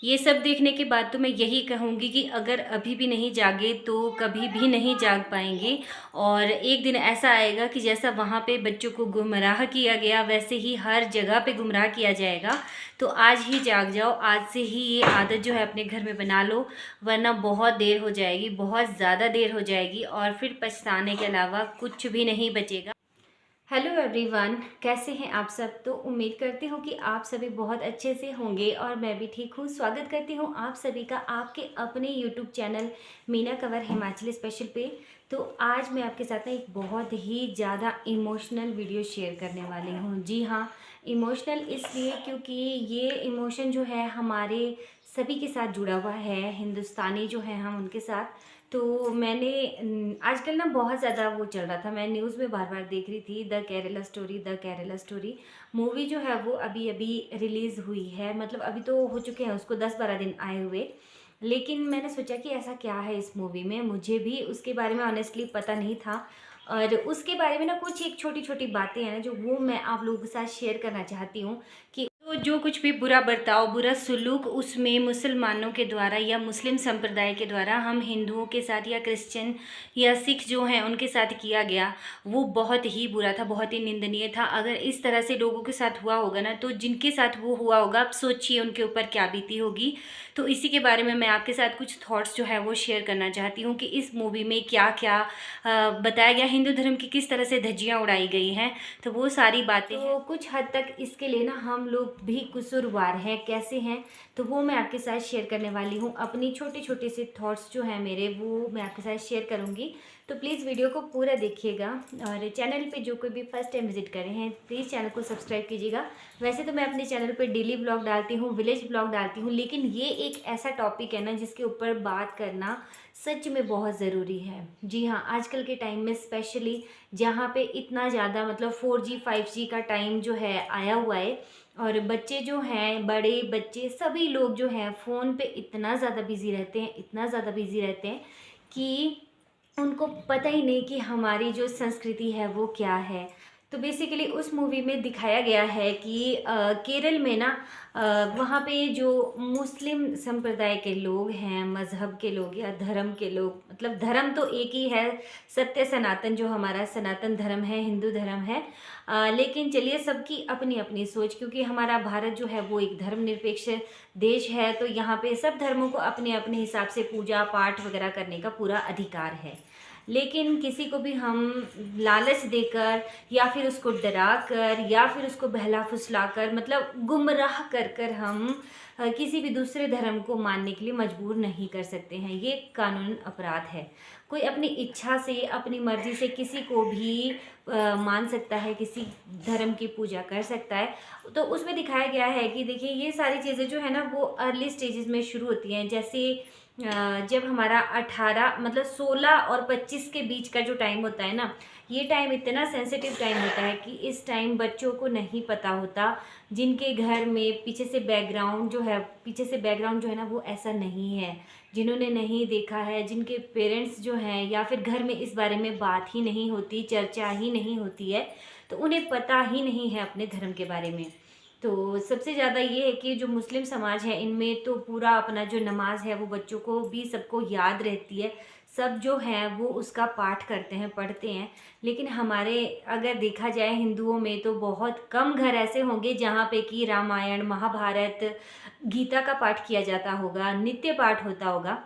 ये सब देखने के बाद तो मैं यही कहूँगी कि अगर अभी भी नहीं जागे तो कभी भी नहीं जाग पाएंगे। और एक दिन ऐसा आएगा कि जैसा वहाँ पे बच्चों को गुमराह किया गया वैसे ही हर जगह पे गुमराह किया जाएगा। तो आज ही जाग जाओ, आज से ही ये आदत जो है अपने घर में बना लो, वरना बहुत देर हो जाएगी, बहुत ज़्यादा देर हो जाएगी और फिर पछताने के अलावा कुछ भी नहीं बचेगा। हेलो एवरीवन, कैसे हैं आप सब। तो उम्मीद करती हूँ कि आप सभी बहुत अच्छे से होंगे और मैं भी ठीक हूँ। स्वागत करती हूँ आप सभी का आपके अपने YouTube channel Meena Kanwar Himachali special पे। तो आज मैं आपके साथ ना एक बहुत ही ज़्यादा इमोशनल वीडियो शेयर करने वाली हूँ। जी हाँ, इमोशनल इसलिए क्योंकि ये इमोशन जो है हमारे सभी के साथ जुड़ा हुआ है, हिंदुस्तानी जो है हम उनके साथ। तो मैंने आजकल ना बहुत ज़्यादा वो चल रहा था, मैं न्यूज़ में बार बार देख रही थी, the Kerala story, the Kerala story movie जो है वो अभी अभी रिलीज़ हुई है। मतलब अभी तो हो चुके हैं उसको 10-12 दिन आए हुए। लेकिन मैंने सोचा कि ऐसा क्या है इस मूवी में, मुझे भी उसके बारे में ऑनेस्टली पता नहीं था। और उसके बारे में ना कुछ एक छोटी छोटी बातें हैं ना जो वो मैं आप लोगों के साथ शेयर करना चाहती हूँ कि तो जो कुछ भी बुरा बर्ताव, बुरा सुलूक उसमें मुसलमानों के द्वारा या मुस्लिम संप्रदाय के द्वारा हम हिंदुओं के साथ या क्रिश्चियन या सिख जो हैं उनके साथ किया गया, वो बहुत ही बुरा था, बहुत ही निंदनीय था। अगर इस तरह से लोगों के साथ हुआ होगा ना, तो जिनके साथ वो हुआ होगा आप सोचिए उनके ऊपर क्या बीती होगी। तो इसी के बारे में मैं आपके साथ कुछ थॉट्स जो है वो शेयर करना चाहती हूँ कि इस मूवी में क्या क्या बताया गया, हिंदू धर्म की किस तरह से धज्जियाँ उड़ाई गई हैं। तो वो सारी बातें तो कुछ हद तक इसके लिए ना हम लोग भी कसूरवार हैं, कैसे हैं, तो वो मैं आपके साथ शेयर करने वाली हूँ। अपनी छोटे छोटे से थॉट्स जो हैं मेरे, वो मैं आपके साथ शेयर करूँगी। तो प्लीज़ वीडियो को पूरा देखिएगा और चैनल पे जो कोई भी फर्स्ट टाइम विजिट करे हैं प्लीज़ चैनल को सब्सक्राइब कीजिएगा। वैसे तो मैं अपने चैनल पे डेली ब्लॉग डालती हूँ, विलेज ब्लॉग डालती हूँ, लेकिन ये एक ऐसा टॉपिक है ना जिसके ऊपर बात करना सच में बहुत ज़रूरी है। जी हाँ, आजकल के टाइम में स्पेशली जहाँ पे इतना ज़्यादा मतलब 4G 5G का टाइम जो है आया हुआ है और बच्चे जो हैं, बड़े बच्चे सभी लोग जो हैं फ़ोन पे इतना ज़्यादा बिज़ी रहते हैं, इतना ज़्यादा बिज़ी रहते हैं कि उनको पता ही नहीं कि हमारी जो संस्कृति है वो क्या है। तो बेसिकली उस मूवी में दिखाया गया है कि केरल में ना वहाँ पे जो मुस्लिम संप्रदाय के लोग हैं, मज़हब के लोग या धर्म के लोग, मतलब धर्म तो एक ही है, सत्य सनातन जो हमारा सनातन धर्म है, हिंदू धर्म है। लेकिन चलिए सबकी अपनी अपनी सोच, क्योंकि हमारा भारत जो है वो एक धर्मनिरपेक्ष देश है, तो यहाँ पे सब धर्मों को अपने अपने हिसाब से पूजा पाठ वगैरह करने का पूरा अधिकार है। लेकिन किसी को भी हम लालच देकर या फिर उसको डरा कर या फिर उसको बहला फुसला कर, मतलब गुमराह कर कर हम किसी भी दूसरे धर्म को मानने के लिए मजबूर नहीं कर सकते हैं। ये कानूनन अपराध है। कोई अपनी इच्छा से, अपनी मर्जी से किसी को भी मान सकता है, किसी धर्म की पूजा कर सकता है। तो उसमें दिखाया गया है कि देखिए ये सारी चीज़ें जो है ना वो अर्ली स्टेजेस में शुरू होती हैं। जैसे जब हमारा 18 मतलब 16 और 25 के बीच का जो टाइम होता है ना, ये टाइम इतना सेंसिटिव टाइम होता है कि इस टाइम बच्चों को नहीं पता होता, जिनके घर में पीछे से बैकग्राउंड जो है ना वो ऐसा नहीं है, जिन्होंने नहीं देखा है, जिनके पेरेंट्स जो हैं या फिर घर में इस बारे में बात ही नहीं होती, चर्चा ही नहीं होती है, तो उन्हें पता ही नहीं है अपने धर्म के बारे में। तो सबसे ज़्यादा ये है कि जो मुस्लिम समाज है इनमें तो पूरा अपना जो नमाज है वो बच्चों को भी सबको याद रहती है, सब जो हैं वो उसका पाठ करते हैं, पढ़ते हैं। लेकिन हमारे अगर देखा जाए हिंदुओं में तो बहुत कम घर ऐसे होंगे जहाँ पे कि रामायण, महाभारत, गीता का पाठ किया जाता होगा, नित्य पाठ होता होगा,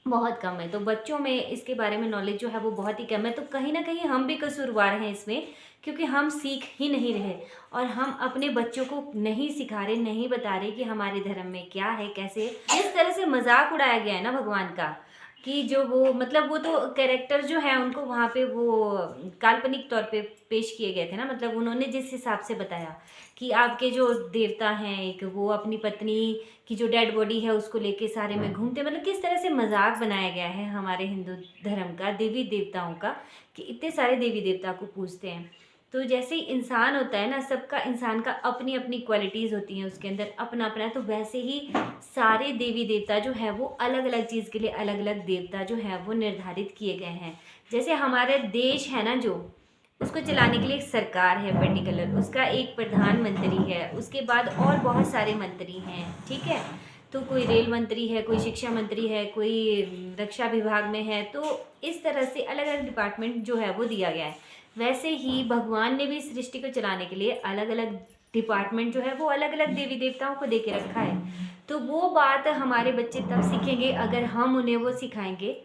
बहुत कम है। तो बच्चों में इसके बारे में नॉलेज जो है वो बहुत ही कम है। तो कहीं ना कहीं हम भी कसूरवार हैं इसमें, क्योंकि हम सीख ही नहीं रहे और हम अपने बच्चों को नहीं सिखा रहे, नहीं बता रहे कि हमारे धर्म में क्या है, कैसे। इस तरह से मजाक उड़ाया गया है ना भगवान का कि जो वो मतलब वो तो कैरेक्टर जो है उनको वहाँ पे वो काल्पनिक तौर पे पेश किए गए थे ना, मतलब उन्होंने जिस हिसाब से बताया कि आपके जो देवता हैं एक, वो अपनी पत्नी की जो डेड बॉडी है उसको लेके सारे में घूमते, मतलब किस तरह से मजाक बनाया गया है हमारे हिंदू धर्म का, देवी देवताओं का, कि इतने सारे देवी देवता को पूजते हैं। तो जैसे ही इंसान होता है ना, सबका इंसान का अपनी अपनी क्वालिटीज़ होती हैं, उसके अंदर अपना अपना, तो वैसे ही सारे देवी देवता जो है वो अलग अलग चीज़ के लिए अलग अलग देवता जो है वो निर्धारित किए गए हैं। जैसे हमारे देश है ना, जो उसको चलाने के लिए एक सरकार है पर्टिकुलर, उसका एक प्रधानमंत्री है, उसके बाद और बहुत सारे मंत्री हैं, ठीक है। तो कोई रेल मंत्री है, कोई शिक्षा मंत्री है, कोई रक्षा विभाग में है, तो इस तरह से अलग अलग डिपार्टमेंट जो है वो दिया गया है। वैसे ही भगवान ने भी सृष्टि को चलाने के लिए अलग अलग डिपार्टमेंट जो है वो अलग अलग देवी देवताओं को दे के रखा है। तो वो बात हमारे बच्चे तब सीखेंगे अगर हम उन्हें वो सिखाएंगे,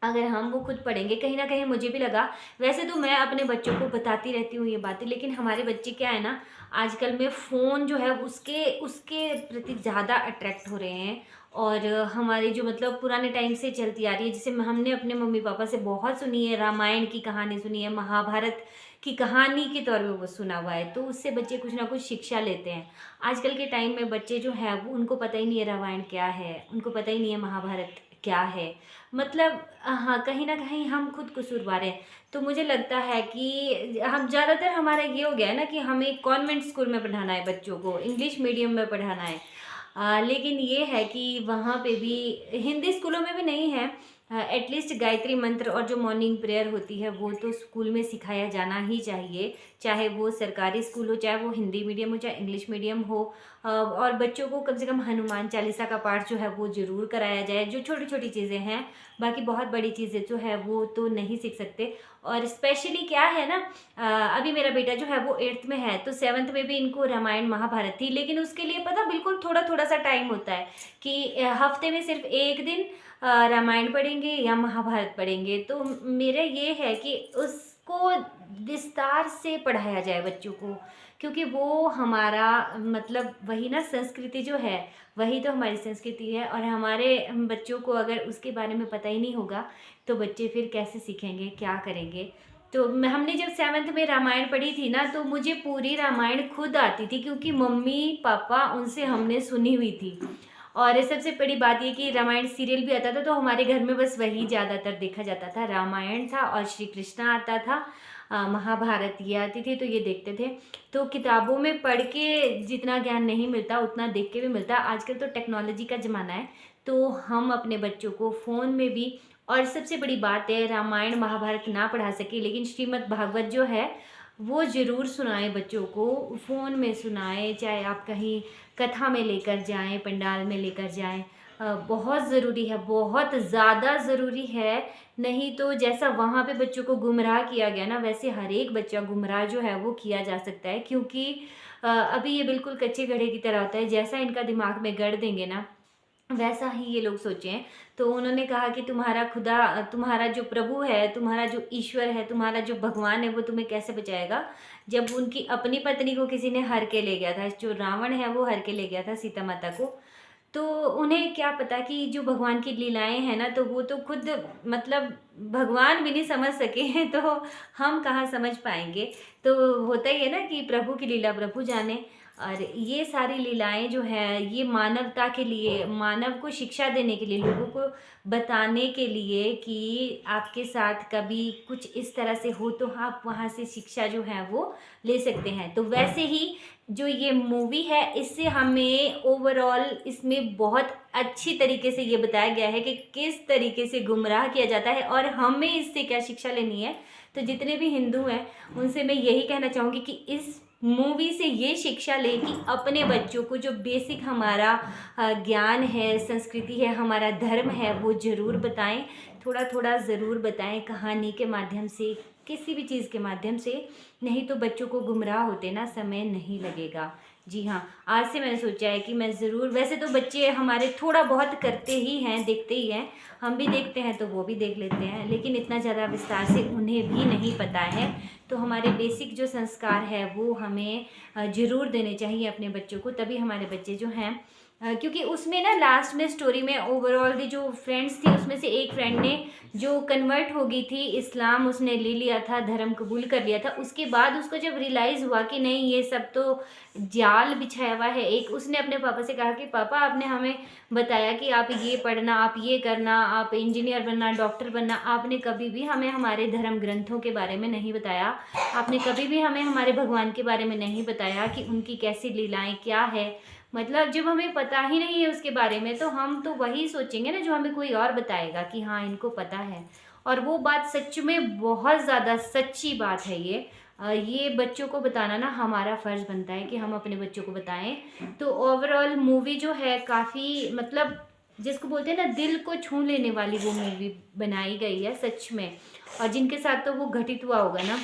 अगर हम वो खुद पढ़ेंगे। कहीं ना कहीं मुझे भी लगा, वैसे तो मैं अपने बच्चों को बताती रहती हूँ ये बातें, लेकिन हमारे बच्चे क्या है ना, आजकल में फ़ोन जो है उसके उसके प्रति ज़्यादा अट्रैक्ट हो रहे हैं। और हमारी जो मतलब पुराने टाइम से चलती आ रही है, जिसे हमने अपने मम्मी पापा से बहुत सुनी है, रामायण की कहानी सुनी है, महाभारत की कहानी के तौर पे वो सुना हुआ है, तो उससे बच्चे कुछ ना कुछ शिक्षा लेते हैं। आजकल के टाइम में बच्चे जो है वो, उनको पता ही नहीं है रामायण क्या है, उनको पता ही नहीं है महाभारत क्या है। मतलब हाँ, कहीं ना कहीं हम खुद कसूरवार हैं। तो मुझे लगता है कि हम ज़्यादातर हमारा ये हो गया है ना कि हमें कॉन्वेंट स्कूल में पढ़ाना है, बच्चों को इंग्लिश मीडियम में पढ़ाना है। लेकिन ये है कि वहाँ पे भी हिंदी स्कूलों में भी नहीं है। एटलीस्ट गायत्री मंत्र और जो मॉर्निंग प्रेयर होती है वो तो स्कूल में सिखाया जाना ही चाहिए, चाहे वो सरकारी स्कूल हो, चाहे वो हिंदी मीडियम हो, चाहे इंग्लिश मीडियम हो। और बच्चों को कम से कम हनुमान चालीसा का पाठ जो है वो ज़रूर कराया जाए, जो छोटी छोटी चीज़ें हैं। बाकी बहुत बड़ी चीज़ें जो है वो तो नहीं सीख सकते। और स्पेशली क्या है ना, अभी मेरा बेटा जो है वो 8th में है, तो 7th में भी इनको रामायण महाभारत थी, लेकिन उसके लिए पता बिल्कुल थोड़ा थोड़ा सा टाइम होता है कि हफ्ते में सिर्फ एक दिन रामायण पढ़ेंगे या महाभारत पढ़ेंगे। तो मेरा ये है कि उसको विस्तार से पढ़ाया जाए बच्चों को, क्योंकि वो हमारा मतलब वही ना संस्कृति जो है, वही तो हमारी संस्कृति है। और हमारे बच्चों को अगर उसके बारे में पता ही नहीं होगा तो बच्चे फिर कैसे सीखेंगे, क्या करेंगे। तो हमने जब 7th में रामायण पढ़ी थी ना, तो मुझे पूरी रामायण खुद आती थी, क्योंकि मम्मी पापा उनसे हमने सुनी हुई थी। और सबसे बड़ी बात ये कि रामायण सीरियल भी आता था, तो हमारे घर में बस वही ज़्यादातर देखा जाता था, रामायण था और श्री कृष्णा आता था, महाभारत ये आती थी, तो ये देखते थे। तो किताबों में पढ़ के जितना ज्ञान नहीं मिलता उतना देख के भी मिलता। आजकल तो टेक्नोलॉजी का ज़माना है, तो हम अपने बच्चों को फ़ोन में भी, और सबसे बड़ी बात है रामायण महाभारत ना पढ़ा सके लेकिन श्रीमद् भागवत जो है वो ज़रूर सुनाएं बच्चों को, फ़ोन में सुनाएं, चाहे आप कहीं कथा में लेकर जाएं, पंडाल में लेकर जाएं। बहुत ज़रूरी है, बहुत ज़्यादा ज़रूरी है। नहीं तो जैसा वहाँ पे बच्चों को गुमराह किया गया ना, वैसे हर एक बच्चा गुमराह जो है वो किया जा सकता है। क्योंकि अभी ये बिल्कुल कच्चे घड़े की तरह होता है, जैसा इनका दिमाग में गढ़ देंगे ना वैसा ही ये लोग सोचें। तो उन्होंने कहा कि तुम्हारा खुदा, तुम्हारा जो प्रभु है, तुम्हारा जो ईश्वर है, तुम्हारा जो भगवान है, वो तुम्हें कैसे बचाएगा, जब उनकी अपनी पत्नी को किसी ने हर के ले गया था। जो रावण है वो हर के ले गया था सीता माता को। तो उन्हें क्या पता कि जो भगवान की लीलाएं हैं ना, तो वो तो खुद मतलब भगवान भी नहीं समझ सके हैं, तो हम कहाँ समझ पाएंगे। तो होता ही है ना कि प्रभु की लीला प्रभु जाने। और ये सारी लीलाएं जो है ये मानवता के लिए, मानव को शिक्षा देने के लिए, लोगों को बताने के लिए कि आपके साथ कभी कुछ इस तरह से हो तो आप वहाँ से शिक्षा जो है वो ले सकते हैं। तो वैसे ही जो ये मूवी है, इससे हमें ओवरऑल इसमें बहुत अच्छी तरीके से ये बताया गया है कि किस तरीके से गुमराह किया जाता है और हमें इससे क्या शिक्षा लेनी है। तो जितने भी हिंदू हैं उनसे मैं यही कहना चाहूँगी कि इस मूवी से ये शिक्षा लें कि अपने बच्चों को जो बेसिक हमारा ज्ञान है, संस्कृति है, हमारा धर्म है, वो ज़रूर बताएं, थोड़ा थोड़ा ज़रूर बताएं, कहानी के माध्यम से, किसी भी चीज़ के माध्यम से। नहीं तो बच्चों को गुमराह होते ना समय नहीं लगेगा। जी हाँ, आज से मैंने सोचा है कि मैं ज़रूर, वैसे तो बच्चे हमारे थोड़ा बहुत करते ही हैं, देखते ही हैं, हम भी देखते हैं तो वो भी देख लेते हैं, लेकिन इतना ज़्यादा विस्तार से उन्हें भी नहीं पता है। तो हमारे बेसिक जो संस्कार है वो हमें ज़रूर देने चाहिए अपने बच्चों को, तभी हमारे बच्चे जो हैं क्योंकि उसमें ना लास्ट में स्टोरी में ओवरऑल दी जो फ्रेंड्स थी, उसमें से एक फ्रेंड ने जो कन्वर्ट हो गई थी, इस्लाम उसने ले लिया था, धर्म कबूल कर लिया था। उसके बाद उसको जब रियलाइज़ हुआ कि नहीं ये सब तो जाल बिछाया हुआ है, एक उसने अपने पापा से कहा कि पापा आपने हमें बताया कि आप ये पढ़ना, आप ये करना, आप इंजीनियर बनना, डॉक्टर बनना, आपने कभी भी हमें हमारे धर्म ग्रंथों के बारे में नहीं बताया, आपने कभी भी हमें हमारे भगवान के बारे में नहीं बताया कि उनकी कैसी लीलाएँ क्या है। मतलब जब हमें पता ही नहीं है उसके बारे में तो हम तो वही सोचेंगे ना जो हमें कोई और बताएगा कि हाँ इनको पता है। और वो बात सच में बहुत ज़्यादा सच्ची बात है ये। ये बच्चों को बताना ना हमारा फ़र्ज़ बनता है कि हम अपने बच्चों को बताएं। तो ओवरऑल मूवी जो है काफ़ी मतलब जिसको बोलते हैं ना दिल को छू लेने वाली वो मूवी बनाई गई है सच में। और जिनके साथ तो वो घटित हुआ होगा ना,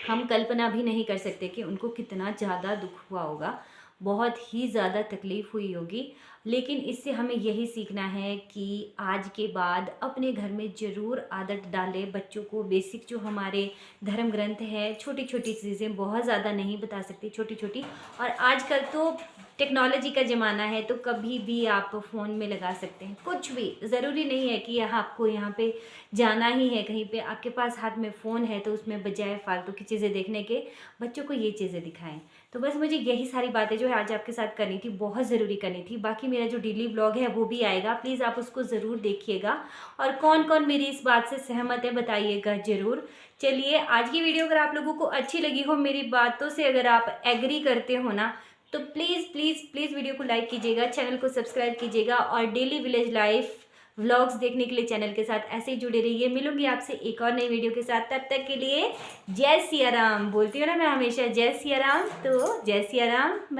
हम कल्पना भी नहीं कर सकते कि उनको कितना ज़्यादा दुख हुआ होगा, बहुत ही ज़्यादा तकलीफ़ हुई होगी। लेकिन इससे हमें यही सीखना है कि आज के बाद अपने घर में ज़रूर आदत डालें बच्चों को। बेसिक जो हमारे धर्म ग्रंथ है, छोटी छोटी चीज़ें, बहुत ज़्यादा नहीं बता सकती, छोटी छोटी। और आजकल तो टेक्नोलॉजी का ज़माना है, तो कभी भी आप फ़ोन में लगा सकते हैं कुछ भी। ज़रूरी नहीं है कि आपको यहाँ पे जाना ही है कहीं पे, आपके पास हाथ में फ़ोन है तो उसमें बजाय फालतू की चीज़ें देखने के बच्चों को ये चीज़ें दिखाएं। तो बस मुझे यही सारी बातें जो है आज आपके साथ करनी थी, बहुत ज़रूरी करनी थी। बाकी मेरा जो डेली व्लॉग है वो भी आएगा, प्लीज़ आप उसको ज़रूर देखिएगा। और कौन कौन मेरी इस बात से सहमत है बताइएगा ज़रूर। चलिए, आज की वीडियो अगर आप लोगों को अच्छी लगी हो, मेरी बातों से अगर आप एग्री करते हो ना, तो प्लीज़ प्लीज़ प्लीज़ वीडियो को लाइक कीजिएगा, चैनल को सब्सक्राइब कीजिएगा और डेली विलेज लाइफ व्लॉग्स देखने के लिए चैनल के साथ ऐसे ही जुड़े रहिए। मिलूंगी आपसे एक और नई वीडियो के साथ, तब तक के लिए जय सिया राम। बोलती हूँ ना मैं हमेशा जय सिया राम, तो जय सिया राम।